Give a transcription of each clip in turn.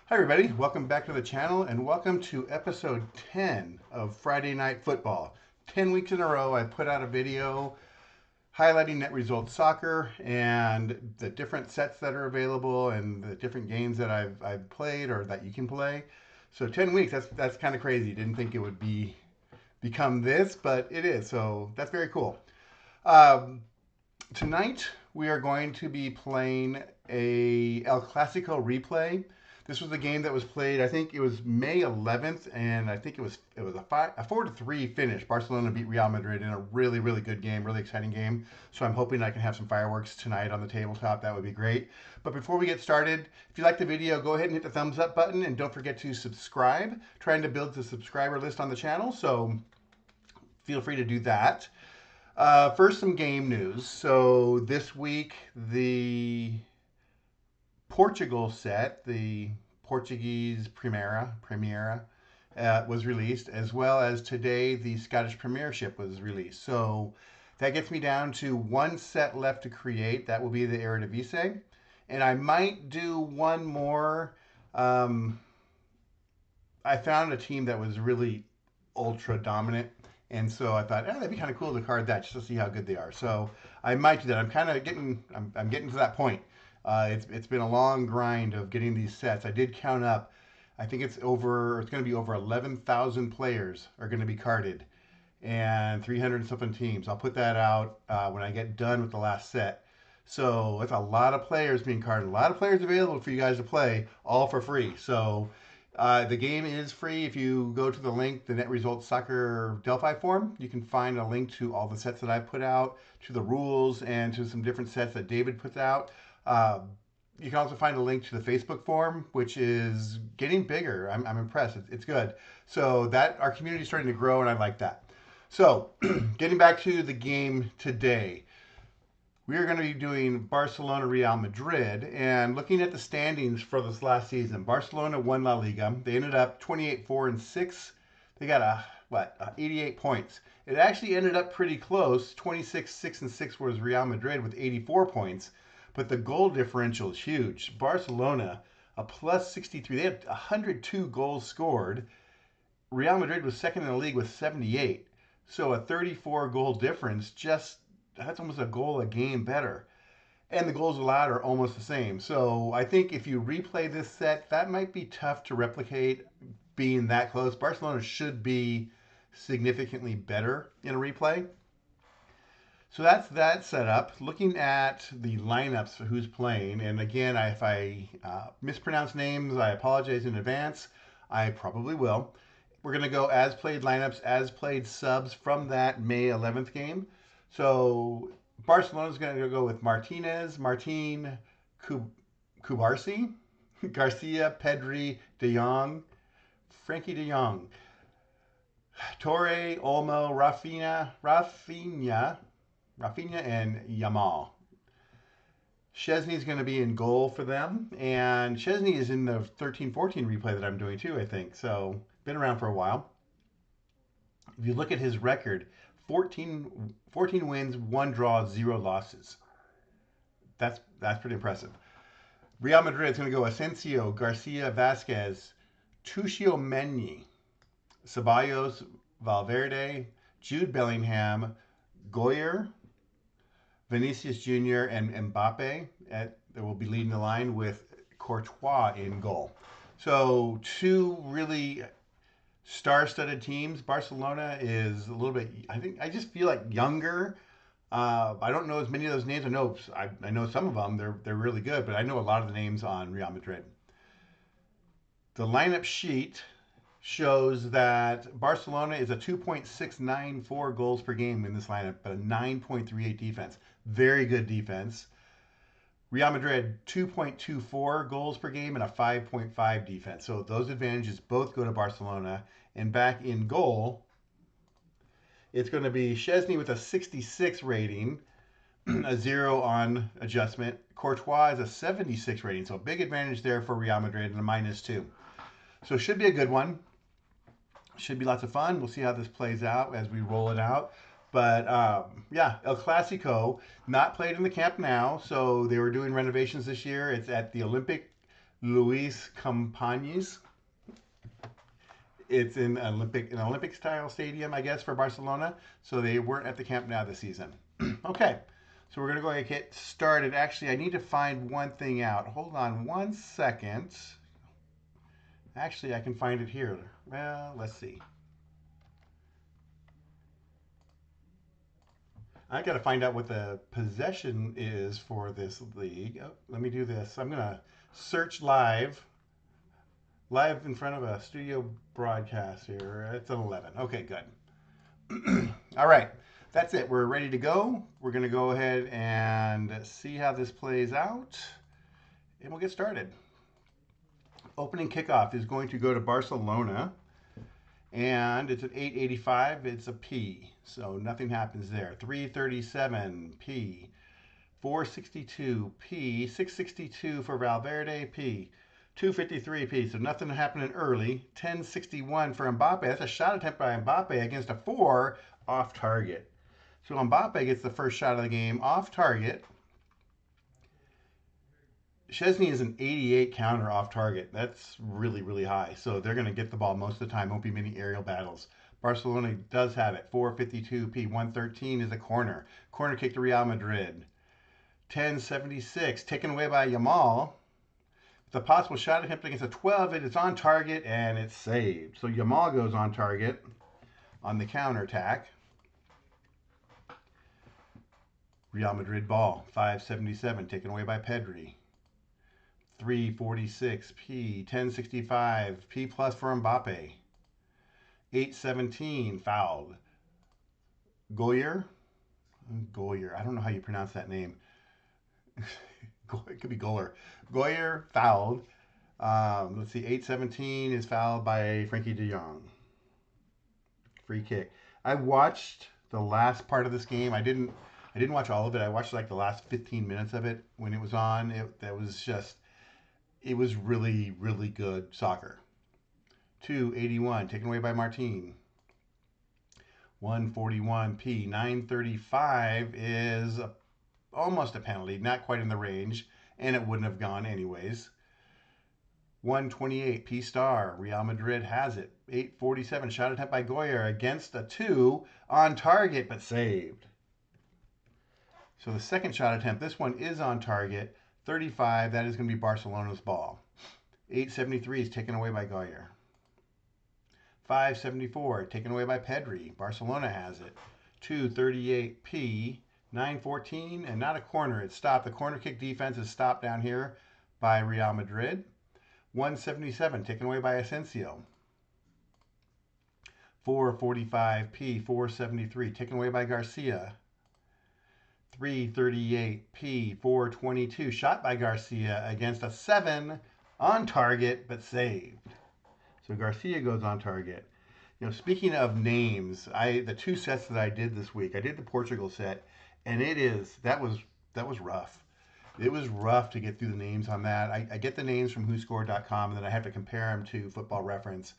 Hi everybody, welcome back to the channel and welcome to episode 10 of Friday Night Football. 10 weeks in a row I put out a video highlighting net result soccer and the different sets that are available and the different games that I've played or that you can play. So 10 weeks, that's kind of crazy. Didn't think it would become this, but it is. So that's very cool. Um, Tonight we are going to be playing a El Clasico replay. This was a game that was played. I think it was May 11th, and I think it was a 4-3 finish. Barcelona beat Real Madrid in a really good game, really exciting game. So I'm hoping I can have some fireworks tonight on the tabletop. That would be great. But before we get started, if you like the video, go ahead and hit the thumbs up button, and don't forget to subscribe. Trying to build the subscriber list on the channel, so feel free to do that. First, some game news. So this week, the Portugal set, the Portuguese Primeira, was released, as well as today the Scottish Premiership was released. So that gets me down to one set left to create. That will be the Eredivisie, and I might do one more. Um, I found a team that was really ultra dominant. And so I thought, that'd be kind of cool to card that just to see how good they are. So I might do that. I'm kind of getting, I'm getting to that point. It's been a long grind of getting these sets. I did count up. I think it's going to be over 11,000 players are going to be carded and 300 and something teams. I'll put that out when I get done with the last set. So it's a lot of players being carded, a lot of players available for you guys to play, all for free. So the game is free. If you go to the link, the Net Results Soccer Delphi forum, you can find a link to all the sets that I've put out, to the rules, and to some different sets that David puts out. You can also find a link to the Facebook forum, which is getting bigger. I'm impressed. It's good. So that our community is starting to grow, and I like that. So getting back to the game today. We are going to be doing Barcelona Real Madrid and looking at the standings for this last season. Barcelona won La Liga. They ended up 28-4-6. They got 88 points. It actually ended up pretty close. 26-6-6 was Real Madrid with 84 points, but the goal differential is huge. Barcelona a plus 63. They had 102 goals scored. Real Madrid was second in the league with 78. So a 34 goal difference, just that's almost a goal a game better. And the goals allowed are almost the same. So I think if you replay this set, that might be tough to replicate being that close. Barcelona should be significantly better in a replay. So that's that setup. Looking at the lineups for who's playing, and again, if I mispronounce names, I apologize in advance. I probably will. We're going to go as played lineups, as played subs from that May 11th game. So Barcelona's going to go with Martinez, Kubarsi, Garcia, Pedri, De Jong, Frankie De Jong, Torre, Olmo, Rafinha, and Yamal. Chesney's going to be in goal for them, and Chesney is in the 13-14 replay that I'm doing too, I think. So been around for a while. If you look at his record, 14 wins, 1 draw, 0 losses. That's pretty impressive. Real Madrid is going to go Asensio, Garcia, Vasquez, Tuchio-Meni, Ceballos, Valverde, Jude Bellingham, Goyer, Vinicius Jr., and Mbappe. They will be leading the line with Courtois in goal. So two really star-studded teams. Barcelona is a little bit, I just feel like younger. I don't know as many of those names. I know some of them. They're really good, but I know a lot of the names on Real Madrid. The lineup sheet shows that Barcelona is a 2.694 goals per game in this lineup, but a 9.38 defense. Very good defense. Real Madrid, 2.24 goals per game and a 5.5 defense. So those advantages both go to Barcelona. And back in goal, it's going to be Chesney with a 66 rating, a 0 on adjustment. Courtois is a 76 rating, so a big advantage there for Real Madrid and a -2. So it should be a good one. Should be lots of fun. We'll see how this plays out as we roll it out. But yeah, El Clasico, not played in the Camp Nou, so they were doing renovations this year. It's at the Olympic Luis Companys. It's in an Olympic style stadium, I guess, for Barcelona. So they weren't at the Camp Nou this season. Okay, so we're gonna go ahead and get started. Actually, I need to find one thing out. Hold on one second. Actually, I can find it here. Well, let's see. I got to find out what the possession is for this league. Oh, let me do this. I'm gonna search live in front of a studio broadcast here. It's an 11. Okay, good. All right, that's it. We're ready to go. We're going to go ahead and see how this plays out, and we'll get started. Opening kickoff is going to go to Barcelona, and it's at 8:85. It's a P, so nothing happens there. 3:37 P, 4:62 P, 6:62 for Valverde P. 2:53 so nothing happening early. 10:61 for Mbappe. That's a shot attempt by Mbappe against a 4 off target. So Mbappe gets the first shot of the game off target. Szczesny is an 88 counter off target. That's really, really high. So they're going to get the ball most of the time. Won't be many aerial battles. Barcelona does have it. 4:52 113 is a corner. Corner kick to Real Madrid. 10:76 taken away by Yamal. The possible shot attempt against a 12, it is on target and it's saved. So Yamal goes on target on the counterattack. Real Madrid ball, 5:77, taken away by Pedri. 3:46 P, 10:65 P plus for Mbappe. 8:17 fouled. Goyer, I don't know how you pronounce that name. It could be Goller. Goyer fouled. Let's see, 8:17 is fouled by Frankie de Jong. Free kick. I watched the last part of this game. I didn't watch all of it. I watched like the last 15 minutes of it when it was on. It was really, really good soccer. 2:81 taken away by Martin. 1:41 P. 9:35 is almost a penalty, not quite in the range, and it wouldn't have gone anyways. 1:28 P star, Real Madrid has it. 8:47 shot attempt by Goyer against a 2 on target but saved. So the second shot attempt, this one is on target. 35, that is going to be Barcelona's ball. 8:73 is taken away by Goyer. 5:74 taken away by Pedri. Barcelona has it. 2:38 P. 9:14 and not a corner. It's stopped. The corner kick defense is stopped down here by Real Madrid. 1:77 taken away by Asensio. 4:45 P. 4:73 taken away by Garcia. 3:38 P. 4:22 shot by Garcia against a 7 on target but saved. So Garcia goes on target. You know, speaking of names, the two sets that I did this week, I did the Portugal set. And that was rough. It was rough to get through the names on that. I get the names from WhoScored.com, and then I have to compare them to Football Reference.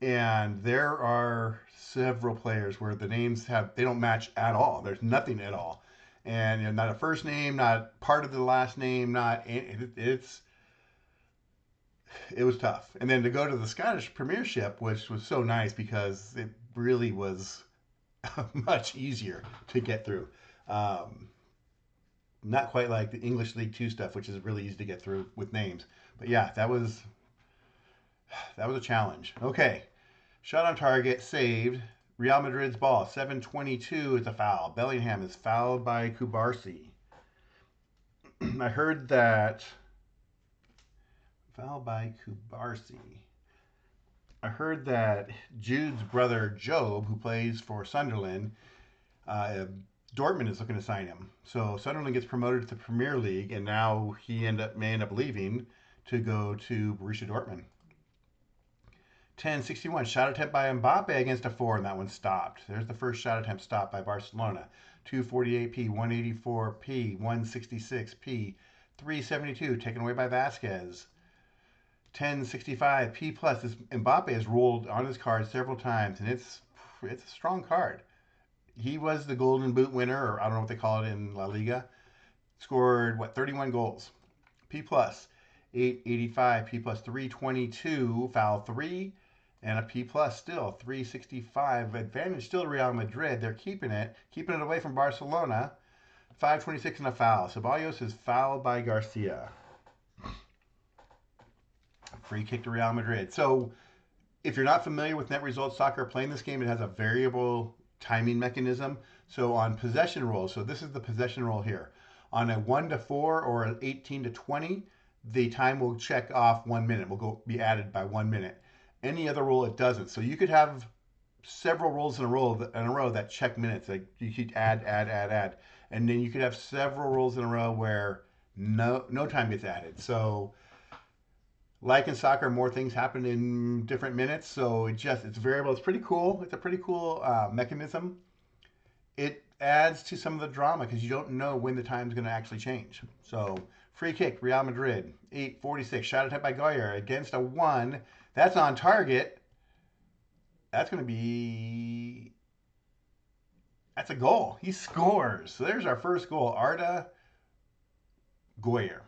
And there are several players where the names they don't match at all. There's nothing at all, and you know, not a first name, not part of the last name, it was tough. And then to go to the Scottish Premiership, which was so nice because it really was much easier to get through. Not quite like the English League 2 stuff, which is really easy to get through with names. But yeah, that was a challenge. Okay, shot on target, saved. Real Madrid's ball, 7:22 is a foul. Bellingham is fouled by Kubarsi. I heard that fouled by Kubarsi. I heard that Jude's brother Job, who plays for Sunderland, Dortmund is looking to sign him. So Sunderland gets promoted to the Premier League, and now he may end up leaving to go to Borussia Dortmund. 10:61 shot attempt by Mbappe against a 4, and that one stopped. There's the first shot attempt stopped by Barcelona. 2:48 P, 184 P, 166 P, 3:72 taken away by Vasquez. 10:65 P plus. This Mbappe has rolled on his card several times, and it's a strong card. He was the Golden Boot winner, or I don't know what they call it in La Liga. Scored 31 goals. P plus. 885, P plus 322, foul 3, and a P plus still, 365. Advantage still to Real Madrid. They're keeping it away from Barcelona. 526 and a foul. Ceballos is fouled by Garcia. Free kick to Real Madrid. So if you're not familiar with net result soccer, playing this game, it has a variable timing mechanism. So on possession rolls, so this is the possession roll here. On a 1 to 4 or an 18 to 20, the time will check off 1 minute. Will be added by 1 minute. Any other roll, it doesn't. So you could have several rolls in a row that check minutes. Like you could add, and then you could have several rolls in a row where no time gets added. So like in soccer, more things happen in different minutes. So it's variable. It's pretty cool. It's a pretty cool mechanism. It adds to some of the drama because you don't know when the time's going to actually change. So free kick, Real Madrid, 8:46. Shot attempt by Goyer against a 1. That's on target. That's going to be... That's a goal. He scores. So there's our first goal. Arda Goyer.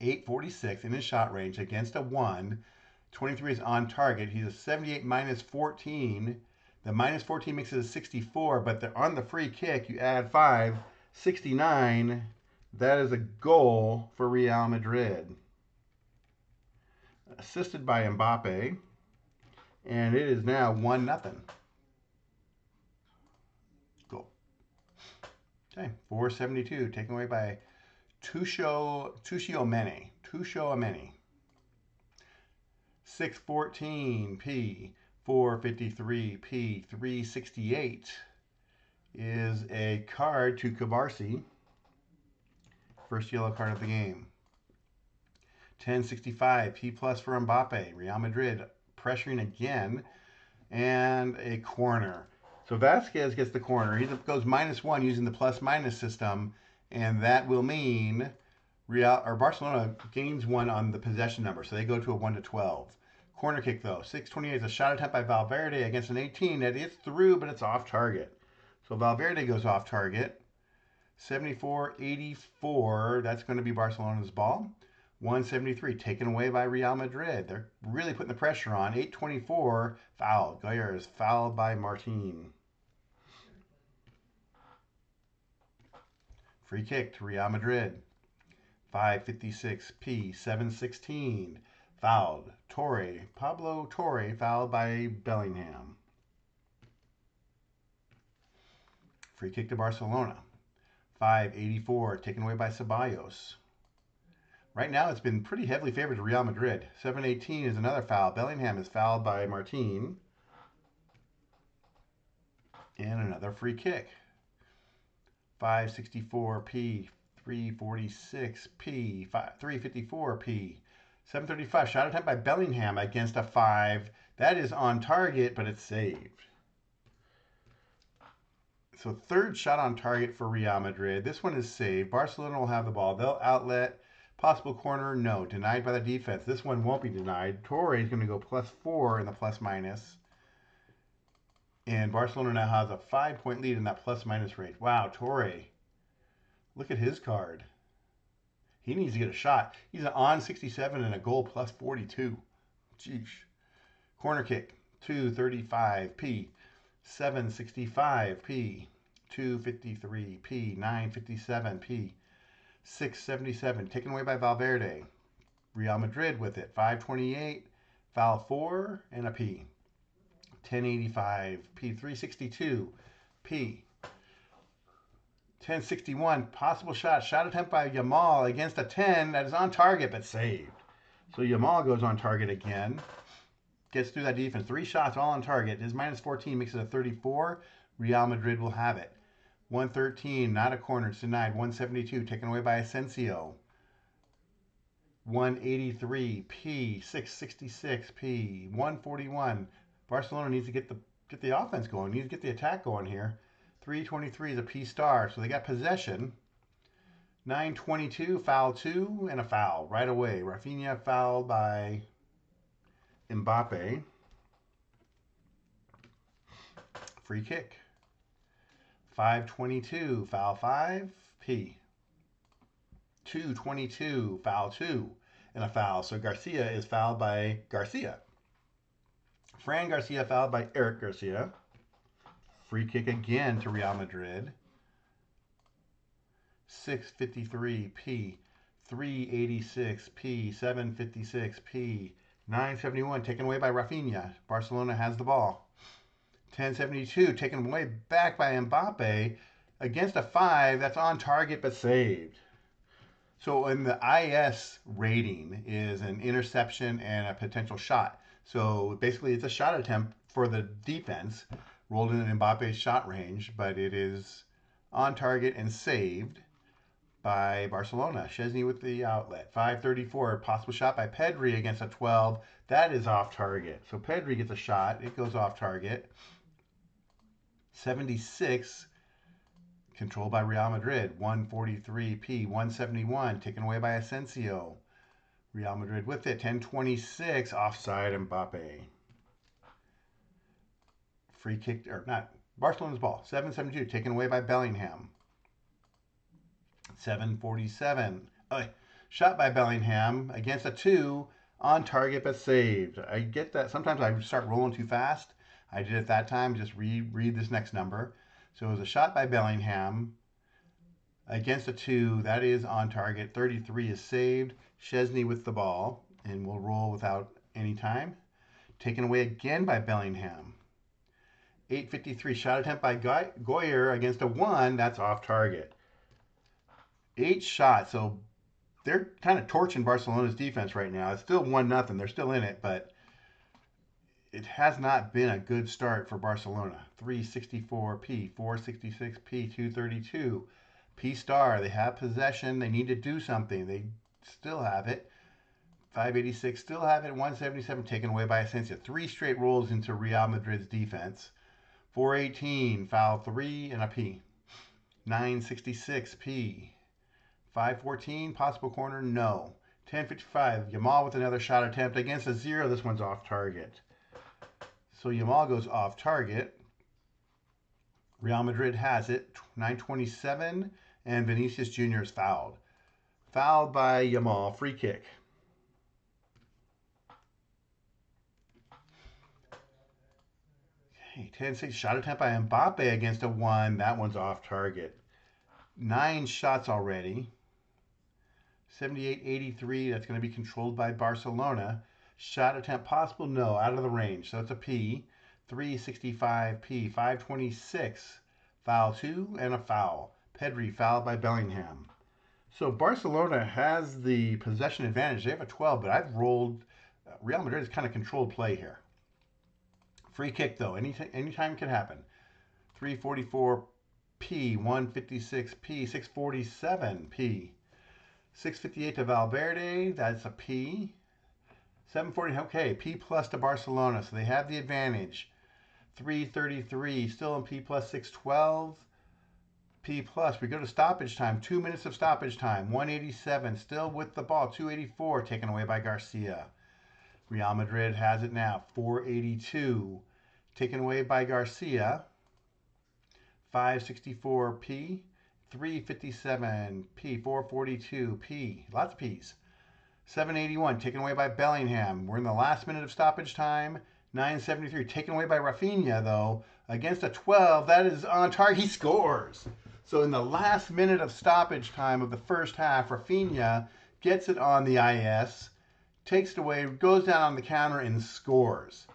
8:46 in his shot range against a 1. 23 is on target. He's a 78 minus 14. The minus 14 makes it a 64, but on the free kick, you add 5. 69. That is a goal for Real Madrid. Assisted by Mbappe. And it is now 1-0. Goal. Okay, 472, taken away by Tushio Ameni. 614 P, 453 P, 368 is a card to Cabarsi. First yellow card of the game. 1065 P plus for Mbappe. Real Madrid pressuring again, and a corner. So Vasquez gets the corner. He goes -1 using the plus-minus system, and that will mean Barcelona gains 1 on the possession number, so they go to a 1 to 12. Corner kick though, 628 is a shot attempt by Valverde against an 18 that is through, but it's off target. So Valverde goes off target. 74-84, that's going to be Barcelona's ball. 173 taken away by Real Madrid. They're really putting the pressure on. 824 foul. Goyer is fouled by Martin. Free kick to Real Madrid. 556 P 716 fouled. Pablo Torre fouled by Bellingham. Free kick to Barcelona. 584 taken away by Ceballos. Right now, it's been pretty heavily favored to Real Madrid. 718 is another foul. Bellingham is fouled by Martin. And another free kick. 564 P, 346 P, 354 P. 735 shot attempt by Bellingham against a 5. That is on target, but it's saved. So third shot on target for Real Madrid. This one is saved. Barcelona will have the ball. They'll outlet. Possible corner, no. Denied by the defense. This one won't be denied. Torre is going to go +4 in the plus-minus. And Barcelona now has a 5-point lead in that plus-minus rate. Wow, Torre. Look at his card. He needs to get a shot. He's an on 67 and a goal +42. Jeez. Corner kick, 235 P. 765 P. 253 P. 957 P. 677 taken away by Valverde. Real Madrid with it. 528 foul 4 and a P. 1085 P. 362 P. 1061 possible shot attempt by Yamal against a 10 that is on target but saved. So Yamal goes on target again, gets through that defense. 3 shots all on target. His -14 makes it a 34. Real Madrid will have it. 113, not a corner, it's denied. 172, taken away by Asensio. 183, P. 666, P. 141. Barcelona needs to get the offense going. Needs to get the attack going here. 323 is a P star, so they got possession. 922, foul 2, and a foul right away. Rafinha fouled by Mbappe. Free kick. 522, foul 5, P. 222, foul 2, and a foul. So Garcia is fouled by Garcia. Fran Garcia fouled by Eric Garcia. Free kick again to Real Madrid. 653 P, 386 P, 756 P, 971 taken away by Rafinha. Barcelona has the ball. 1072 taken away back by Mbappe against a 5 that's on target but saved. So in the IS rating is an interception and a potential shot. So basically it's a shot attempt for the defense rolled in Mbappe's shot range, but it is on target and saved by Barcelona. Szczesny with the outlet. 534, possible shot by Pedri against a 12. That is off target. So Pedri gets a shot. It goes off target. 76, controlled by Real Madrid. 143 P, 171, taken away by Asensio. Real Madrid with it. 1026, offside Mbappe. Free kick, or not, Barcelona's ball. 772, taken away by Bellingham. 747. Shot by Bellingham against a 2 on target but saved. I get that. Sometimes I start rolling too fast. I did it that time. Just read this next number. So it was a shot by Bellingham against a 2. That is on target. 33 is saved. Szczesny with the ball and will roll without any time. Taken away again by Bellingham. 853. Shot attempt by Goyer against a 1. That's off target. 8 shots, so they're kind of torching Barcelona's defense right now. It's still 1-0. They're still in it, but it has not been a good start for Barcelona. 364 P, 466 P, 232 P star. They have possession. They need to do something. They still have it. 586 still have it. 177 taken away by Asensio. 3 straight rolls into Real Madrid's defense. 418 foul 3 and a P. 966 P. 514, possible corner, no. 1055, Yamal with another shot attempt against a 0. This one's off target. So Yamal goes off target. Real Madrid has it. 927, and Vinicius Jr. is fouled. Fouled by Yamal, free kick. Okay, 10-6, shot attempt by Mbappe against a 1. That one's off target. 9 shots already. 78-83, that's going to be controlled by Barcelona. Shot attempt possible, no, out of the range. So it's a P. 365 P, 526, foul 2 and a foul. Pedri fouled by Bellingham. So Barcelona has the possession advantage. They have a 12, but I've rolled. Real Madrid has kind of controlled play here. Free kick though, anytime can happen. 344 P, 156 P, 647 P. 658 to Valverde, that's a P. 740, okay, P plus to Barcelona, so they have the advantage. 333, still in P plus. 612, P plus. We go to stoppage time, 2 minutes of stoppage time. 187, still with the ball. 284, taken away by Garcia. Real Madrid has it now. 482, taken away by Garcia. 564 P. 357 P, 442 P, lots of P's. 781 taken away by Bellingham. We're in the last minute of stoppage time. 973 taken away by Rafinha though against a 12. That is on target. He scores. So in the last minute of stoppage time of the first half, Rafinha gets it on the IS, takes it away, goes down on the counter and scores.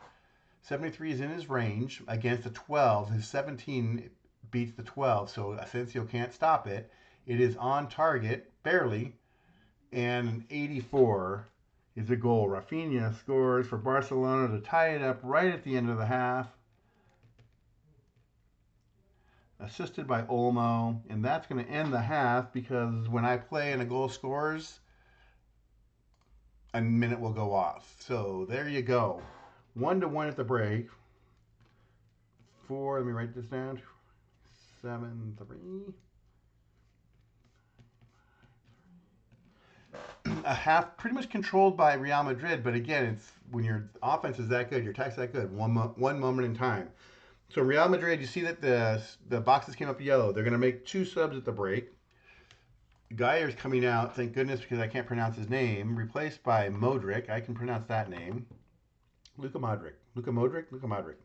73 is in his range against a 12. His 17 beats the 12, so Asensio can't stop it. It is on target, barely, and 84 is a goal. Rafinha scores for Barcelona to tie it up right at the end of the half. Assisted by Olmo, and that's going to end the half because when I play and a goal scores, a minute will go off. So there you go. 1-1 at the break. 4, let me write this down. 7-3. A half pretty much controlled by Real Madrid, but again, it's when your offense is that good, your attack's that good, one moment in time. So Real Madrid, you see that the boxes came up yellow. They're going to make 2 subs at the break. Geyer's coming out, thank goodness, because I can't pronounce his name. Replaced by Modric. I can pronounce that name. Luka Modric. Luka Modric? Luka Modric.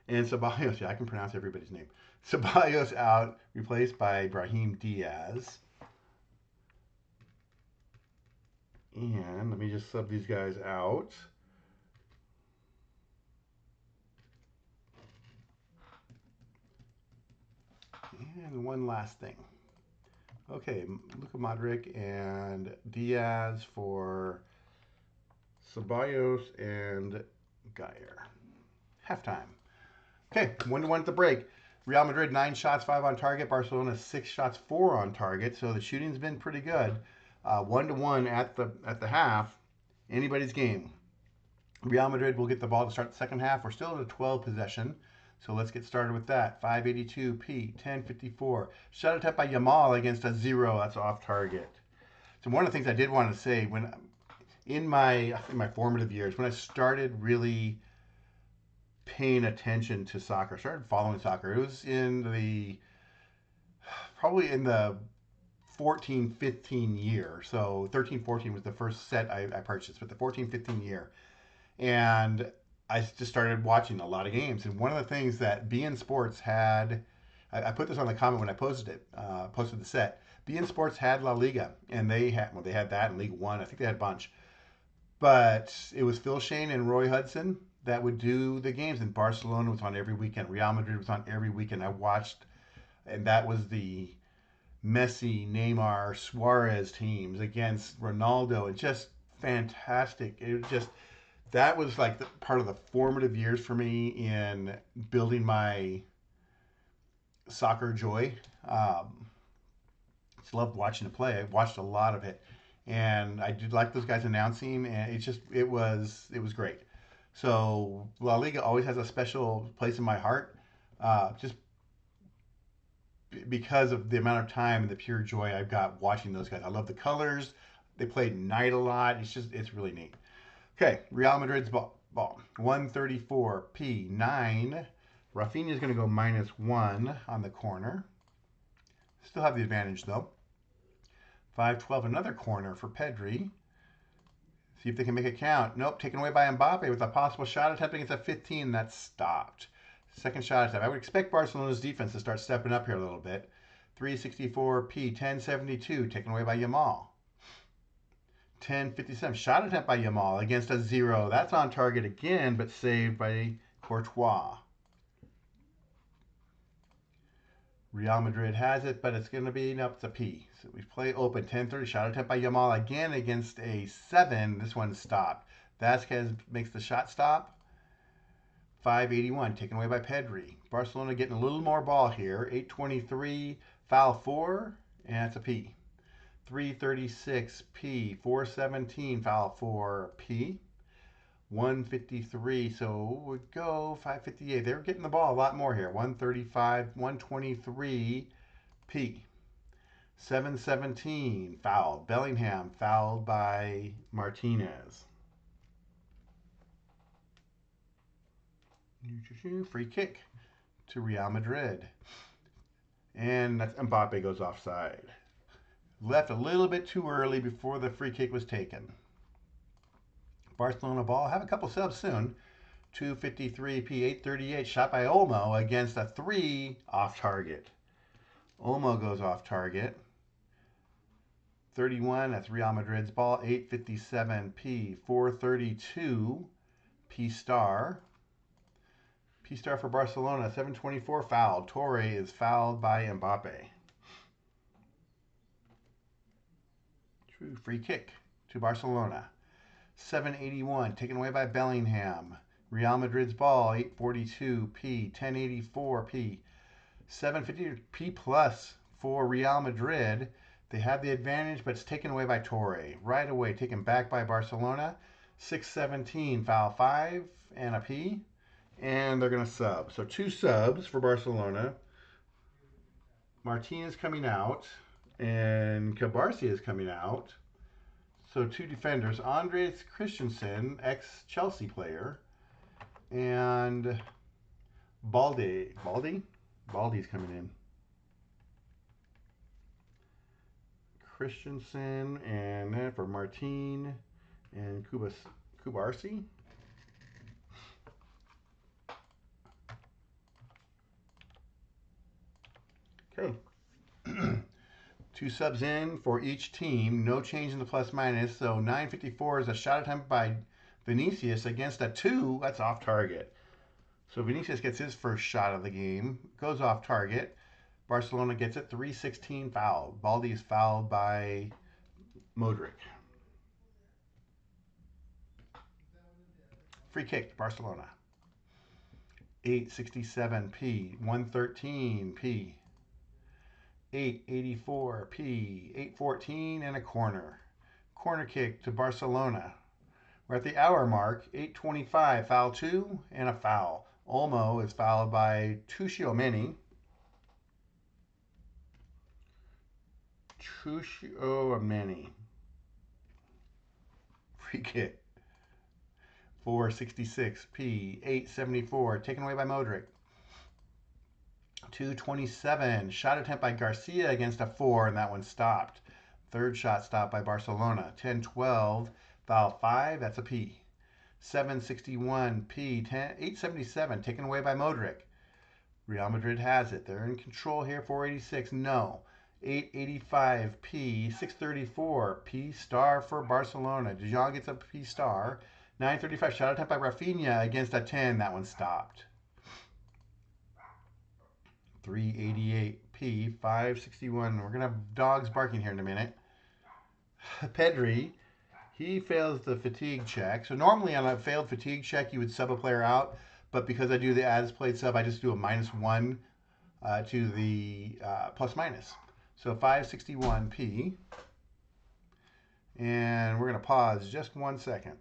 And Ceballos, yeah, I can pronounce everybody's name. Ceballos out, replaced by Brahim Diaz. And let me just sub these guys out. And one last thing. Okay, Luka Modric and Diaz for Ceballos and Geyer. Halftime. Okay, 1-1 at the break. Real Madrid 9 shots, 5 on target. Barcelona 6 shots, 4 on target. So the shooting's been pretty good. 1-1 at the half. Anybody's game. Real Madrid will get the ball to start the second half. We're still at a 12 possession. So let's get started with that. 582 P, 1054. Shot attempt by Yamal against a 0. That's off target. So one of the things I did want to say, when in my formative years, when I started really paying attention to soccer, started following soccer, it was probably in the 14, 15 year. So 13, 14 was the first set I purchased, but the 14, 15 year. And I just started watching a lot of games. And one of the things that BN Sports had, I put this on the comment when I posted it, posted the set. BN Sports had La Liga, and they had that in League One. I think they had a bunch. But it was Phil Shane and Roy Hudson that would do the games. And Barcelona was on every weekend. Real Madrid was on every weekend. I watched, and that was the Messi, Neymar, Suarez teams against Ronaldo. It's just fantastic. It was just, that was like part of the formative years for me in building my soccer joy. Just loved watching it play. I watched a lot of it, and I did like those guys announcing, and it was great. So La Liga always has a special place in my heart, just because of the amount of time and the pure joy I've got watching those guys. I love the colors. They played night a lot. It's really neat. Okay, Real Madrid's ball. 134 P9. Rafinha's going to go -1 on the corner. Still have the advantage though. 5-12, another corner for Pedri. See if they can make it count. Nope, taken away by Mbappe with a possible shot attempt against a 15. That's stopped. Second shot attempt. I would expect Barcelona's defense to start stepping up here a little bit. 364 P, 1072, taken away by Yamal. 1057, shot attempt by Yamal against a 0. That's on target again, but saved by Courtois. Real Madrid has it, but it's going to be, nope, it's a P. So we play open, 1030, shot attempt by Yamal again against a 7. This one's stopped. Vasquez makes the shot stop. 581, taken away by Pedri. Barcelona getting a little more ball here. 823, foul 4, and it's a P. 336 P, 417, foul 4 P. 153, so we go 558. They're getting the ball a lot more here. 135, 123 P. 717, foul. Bellingham fouled by Martinez. Free kick to Real Madrid. And that's Mbappe goes offside. Left a little bit too early before the free kick was taken. Barcelona ball. Have a couple subs soon. 253 P, 838. Shot by Olmo against a 3 off target. Olmo goes off target. 31, that's Real Madrid's ball. 857 P, 432 P star. P star for Barcelona. 724 foul. Torre is fouled by Mbappe. True free kick to Barcelona. 781, taken away by Bellingham. Real Madrid's ball, 842 P, 1084 P. 750 P plus for Real Madrid. They have the advantage, but it's taken away by Torre. Right away, taken back by Barcelona. 617, foul 5, and a P. And they're going to sub. So 2 subs for Barcelona. Martinez coming out, and Cabarcia is coming out. So 2 defenders, Andres Christensen, ex-Chelsea player, and Baldy's coming in. Christensen, and then for Martin and Kubarsi. Okay. 2 subs in for each team. No change in the plus minus. So 954 is a shot attempt by Vinicius against a 2. That's off target. So Vinicius gets his first shot of the game. Goes off target. Barcelona gets it. 316 fouled. Baldi is fouled by Modric. Free kick to Barcelona. 867p. 113p. 884p. 814 and a corner. Corner kick to Barcelona. We're at the hour mark. 8:25. Foul 2 and a foul. Olmo is fouled by Tchouaméni. Free kick. 466p. 874. Taken away by Modric. 2:27. Shot attempt by Garcia against a 4, and that one stopped. Third shot stopped by Barcelona. 10:12. Foul 5. That's a P. 761p. 877. Taken away by Modric. Real Madrid has it. They're in control here. 486. No. 885p. 634. P star for Barcelona. De Jong gets a P star. 935. Shot attempt by Rafinha against a 10. That one stopped. 388p. 561. We're going to have dogs barking here in a minute. Pedri. He fails the fatigue check. So normally on a failed fatigue check, you would sub a player out. But because I do the as played sub, I just do a -1 to the plus minus. So 561p. And we're going to pause just 1 second.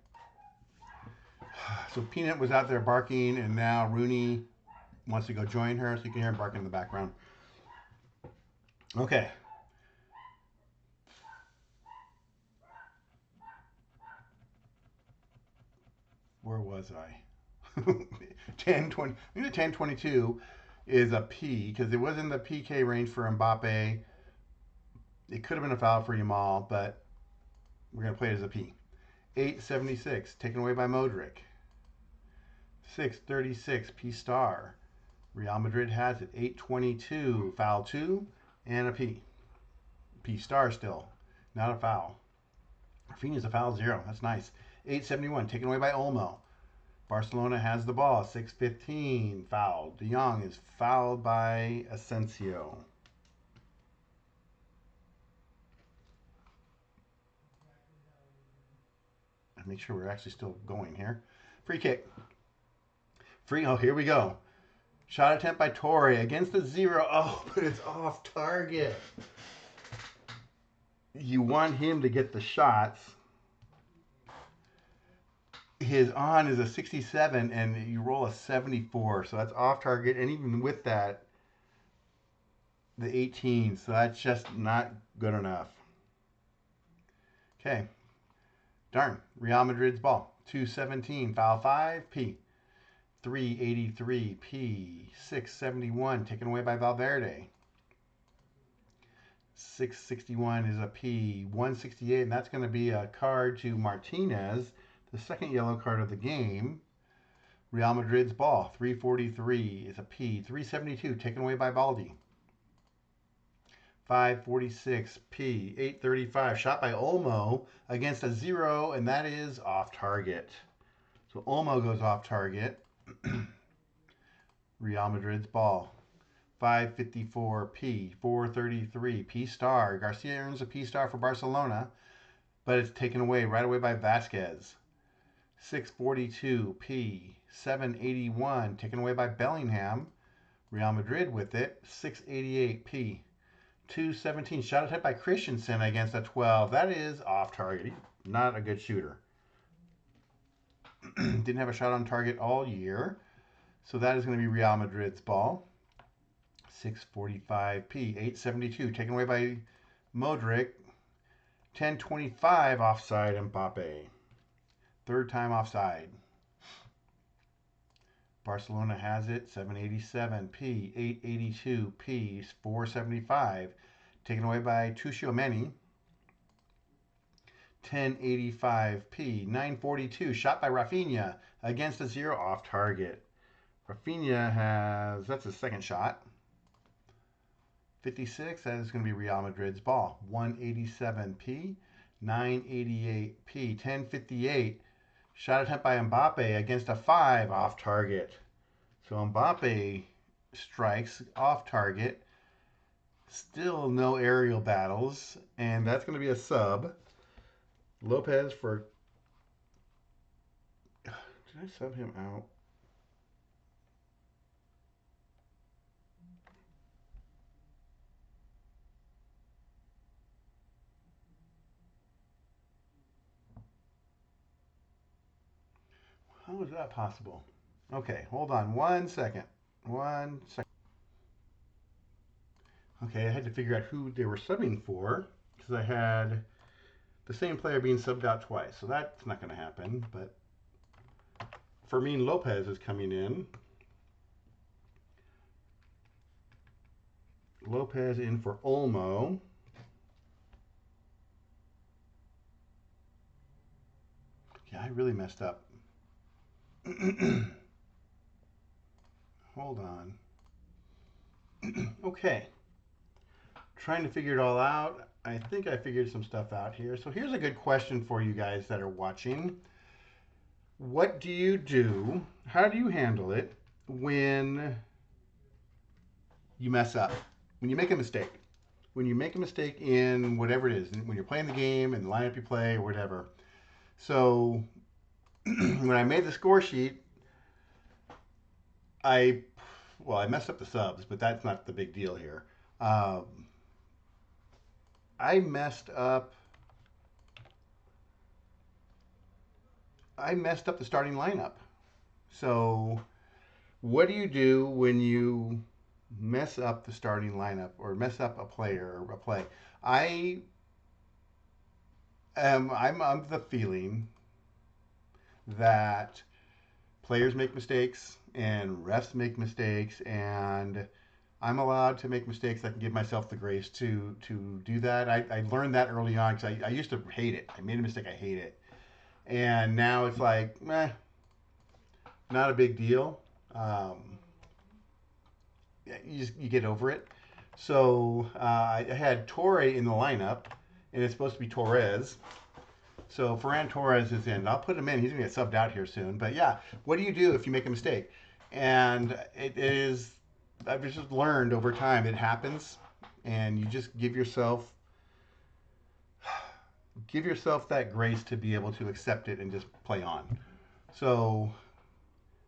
So Peanut was out there barking, and now Rooney wants to go join her, so you can hear him barking in the background. Okay. Where was I? 10:20. I think the 10:22 is a P because it was in the PK range for Mbappe. It could have been a foul for Yamal, but we're going to play it as a P. 876 taken away by Modric. 636 P star. Real Madrid has it. 822 foul 2 and a P. P star still, not a foul. Rafinha's a foul 0. That's nice. 871 taken away by Olmo. Barcelona has the ball. 6:15 fouled. De Jong is fouled by Asensio. Make sure we're actually still going here. Free kick. Oh, here we go. Shot attempt by Torre against the 0. Oh, but it's off target. You want him to get the shots. His on is a 67, and you roll a 74, so that's off target. And even with that, the 18, so that's just not good enough. Okay. Darn. Real Madrid's ball. 217, foul 5, P. 383, P. 671, taken away by Valverde. 661 is a P. 168, and that's going to be a card to Martinez, the second yellow card of the game. Real Madrid's ball. 343 is a P. 372, taken away by Baldi. 546 P. 835, shot by Olmo against a 0, and that is off target. So Olmo goes off target. Real Madrid's ball. 554 P. 433 P star. Garcia earns a P star for Barcelona, but it's taken away right away by Vasquez. 642 P. 781 taken away by Bellingham. Real Madrid with it. 688 P. 217 shot attempt by Christensen against a 12. That is off target. Not a good shooter. Didn't have a shot on target all year. So that is going to be Real Madrid's ball. 645 P. 872 taken away by Modric. 1025 offside Mbappe. Third time offside. Barcelona has it. 787 P. 882 P. 475 taken away by Tchouaméni. 1085p. 942, shot by Rafinha against a 0 off target. Rafinha has, that's his second shot. 56, that is going to be Real Madrid's ball. 187p. 988p. 1058, shot attempt by Mbappe against a 5 off target. So Mbappe strikes off target. Still no aerial battles, and that's going to be a sub. Lopez for... Did I sub him out? How is that possible? Okay, hold on 1 second. 1 second. Okay, I had to figure out who they were subbing for because I had the same player being subbed out twice. So that's not going to happen. But Fermin Lopez is coming in. Lopez in for Olmo. Yeah, I really messed up. Hold on. Okay. Trying to figure it all out. I think I figured some stuff out here. So here's a good question for you guys that are watching. What do you do? How do you handle it when you mess up? When you make a mistake? When you make a mistake in whatever it is, when you're playing the game and the lineup you play or whatever. So when I made the score sheet, I messed up the subs, but that's not the big deal here. I messed up the starting lineup. So what do you do when you mess up the starting lineup or mess up a player or a play? I'm of the feeling that players make mistakes and refs make mistakes, and I'm allowed to make mistakes. I can give myself the grace to do that. I learned that early on because I used to hate it. I made a mistake, I hate it. And now it's like, meh, not a big deal. You get over it. So I had Torre in the lineup, and it's supposed to be Torres. So Ferran Torres is in. I'll put him in. He's going to get subbed out here soon. But yeah, what do you do if you make a mistake? And it is, I've just learned over time, it happens. And you just give yourself that grace to be able to accept it and just play on. So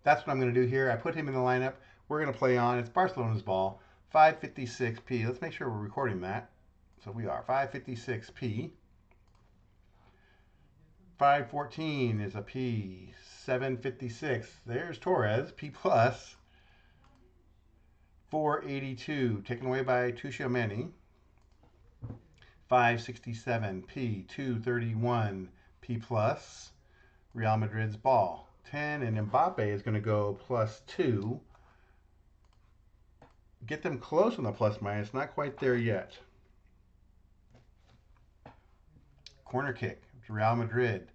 that's what I'm going to do here. I put him in the lineup. We're going to play on. It's Barcelona's ball. 556p. Let's make sure we're recording that. So we are. 556p. 514 is a P. 756. There's Torres. P plus. 482. Taken away by Tchouaméni. 567. P. 231. P plus. Real Madrid's ball. 10. And Mbappe is going to go plus 2. Get them close on the plus minus. Not quite there yet. Corner kick. Real Madrid.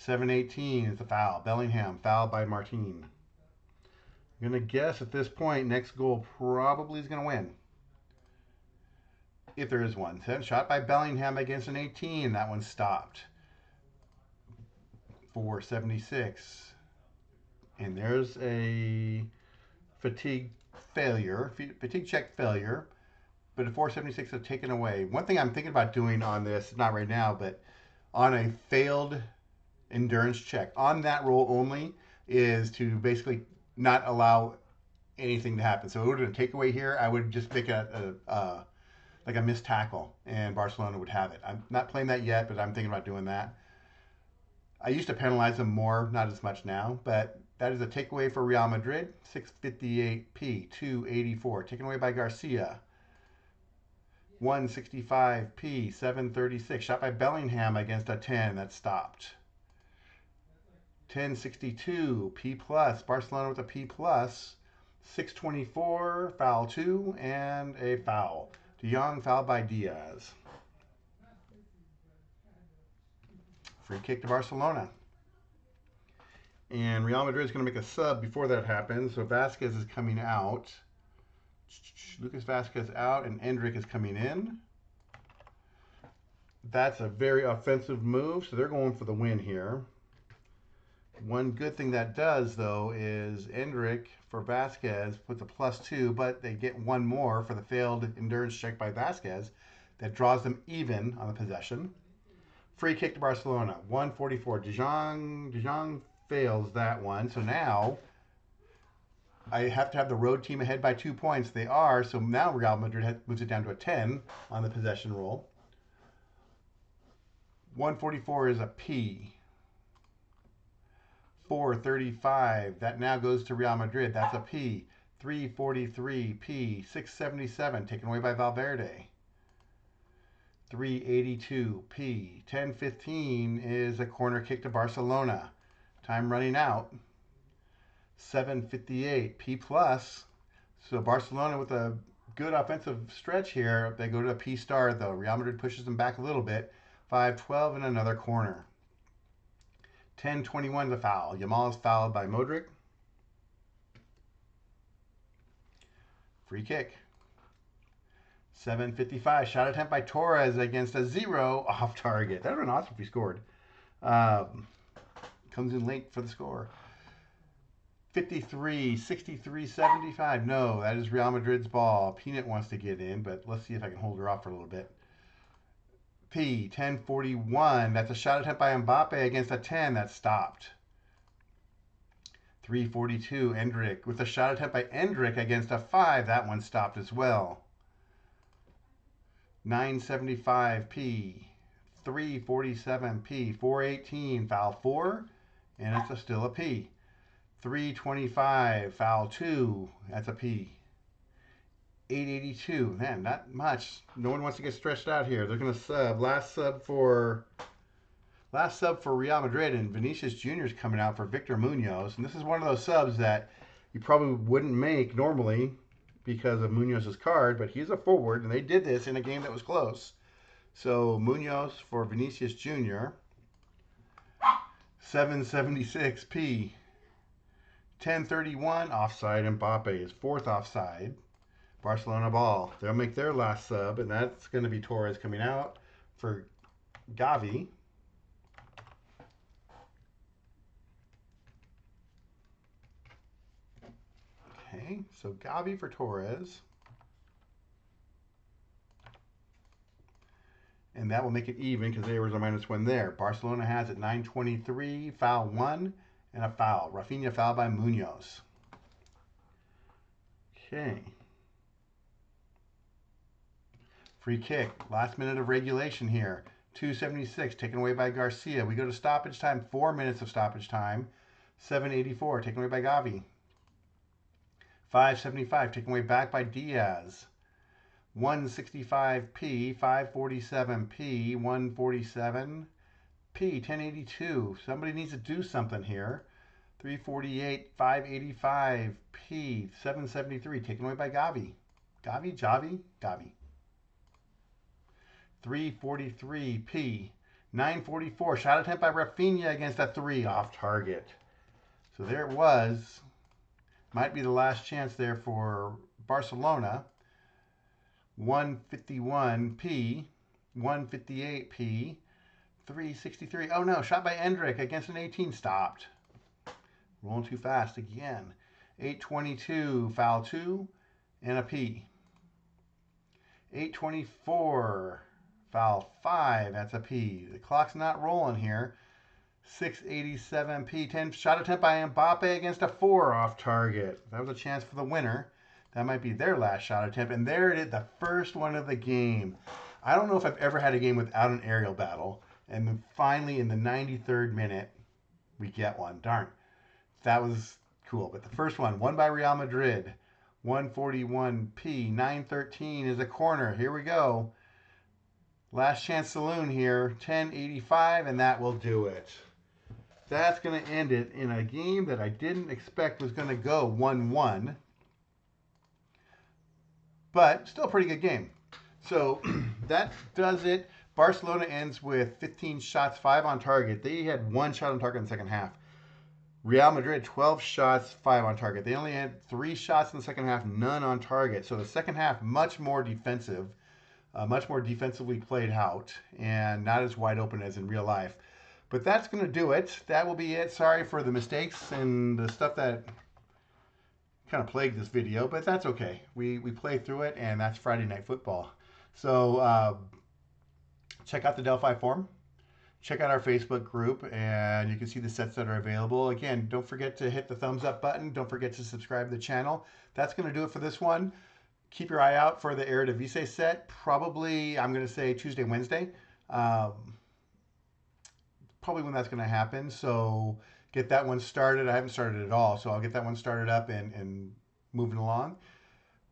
7:18 is the foul. Bellingham fouled by Martin. I'm going to guess at this point next goal probably is going to win. If there is one. Shot by Bellingham against an 18. That one stopped. 476. And there's a fatigue check failure. But a 476 is taken away. One thing I'm thinking about doing on this, not right now, but on a failed endurance check, on that roll only, is to basically not allow anything to happen. So in order to take away here, I would just make like a missed tackle, and Barcelona would have it. I'm not playing that yet, but I'm thinking about doing that. I used to penalize them more, not as much now, but that is a takeaway for Real Madrid. 658p, 284, taken away by Garcia. 165p, 736, shot by Bellingham against a 10 that stopped. 1062, P plus, Barcelona with a P plus. 624, foul 2, and a foul. De Jong fouled by Diaz. Free kick to Barcelona. And Real Madrid is going to make a sub before that happens. So Vasquez is coming out. Lucas Vasquez out, and Endrick is coming in. That's a very offensive move, so they're going for the win here. One good thing that does, though, is Endrick for Vasquez puts a +2, but they get one more for the failed endurance check by Vasquez that draws them even on the possession. Free kick to Barcelona, 144. De Jong fails that one, so now I have to have the road team ahead by 2 points. They are, so now Real Madrid moves it down to a 10 on the possession roll. 144 is a P. 435, that now goes to Real Madrid. That's a P. 343, P. 677, taken away by Valverde. 382, P. 1015 is a corner kick to Barcelona. Time running out. 758, P+. So Barcelona with a good offensive stretch here. They go to a P star, though. Real Madrid pushes them back a little bit. 512 and another corner. 10-21 is a foul. Yamal is fouled by Modric. Free kick. 7:55. Shot attempt by Torres against a 0 off target. That would have been awesome if he scored. Comes in late for the score. 53, 63, 75. No, that is Real Madrid's ball. Peanut wants to get in, but let's see if I can hold her off for a little bit. P, 10:41. That's a shot attempt by Mbappe against a 10. That stopped. 3:42. Endrick with a shot attempt by Endrick against a 5. That one stopped as well. 9:75. P. 3:47. P. 4:18. Foul 4. And it's still a P. 3:25. Foul 2. That's a P. 882. Man, not much. No one wants to get stretched out here. They're going to sub. Last sub for Real Madrid, and Vinicius Jr. is coming out for Victor Munoz. And this is one of those subs that you probably wouldn't make normally because of Munoz's card, but he's a forward, and they did this in a game that was close. So Munoz for Vinicius Jr. 776 P. 10:31 offside. Mbappe is 4th offside. Barcelona ball. They'll make their last sub, and that's going to be Torres coming out for Gavi. Okay, so Gavi for Torres. And that will make it even because there was a -1 there. Barcelona has it 9:23, foul 1, and a foul. Rafinha fouled by Munoz. Okay. Free kick. Last minute of regulation here. 2:76 taken away by Garcia. We go to stoppage time. 4 minutes of stoppage time. 7:84 taken away by Gavi. 5:75 taken away back by Diaz. 165 P. 547 P. 147 P. 1082. Somebody needs to do something here. 348 585 P. 773 taken away by Gavi. Gavi. 343 P. 944. Shot attempt by Rafinha against a 3 off target. So there it was. Might be the last chance there for Barcelona. 151 P. 158 P. 363. Oh no, shot by Endrick against an 18. Stopped. Rolling too fast again. 822. Foul 2 and a P. 824. Foul 5, that's a P. The clock's not rolling here. 687 P. 10 shot attempt by Mbappe against a 4 off target. That was a chance for the winner. That might be their last shot attempt. And there it is, the first one of the game. I don't know if I've ever had a game without an aerial battle. And then finally, in the 93rd minute, we get one. Darn. That was cool. But the first one, won by Real Madrid. 141 P. 913 is a corner. Here we go. Last chance saloon here, 10:85, and that will do it. That's going to end it in a game that I didn't expect was going to go 1-1. But still a pretty good game. So that does it Barcelona ends with 15 shots, 5 on target. They had 1 shot on target in the second half. Real Madrid, 12 shots, 5 on target. They only had 3 shots in the second half, none on target. So the second half, much more defensive, much more defensively played out, and not as wide open as in real life. But that's going to do it. That will be it. Sorry for the mistakes and the stuff that kind of plagued this video, but that's okay. We play through it, and that's Friday Night Football. So check out the Delphi forum. Check out our Facebook group, and you can see the sets that are available. Again, don't forget to hit the thumbs up button. Don't forget to subscribe to the channel. That's going to do it for this one. Keep your eye out for the Eredivisie set. Probably, I'm going to say Tuesday, Wednesday. Probably when that's going to happen. So get that one started. I haven't started at all, so I'll get that one started up and moving along.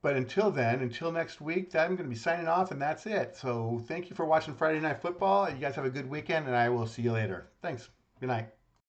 But until then, until next week, I'm going to be signing off, and that's it. So thank you for watching Friday Night Football. You guys have a good weekend, and I will see you later. Thanks. Good night.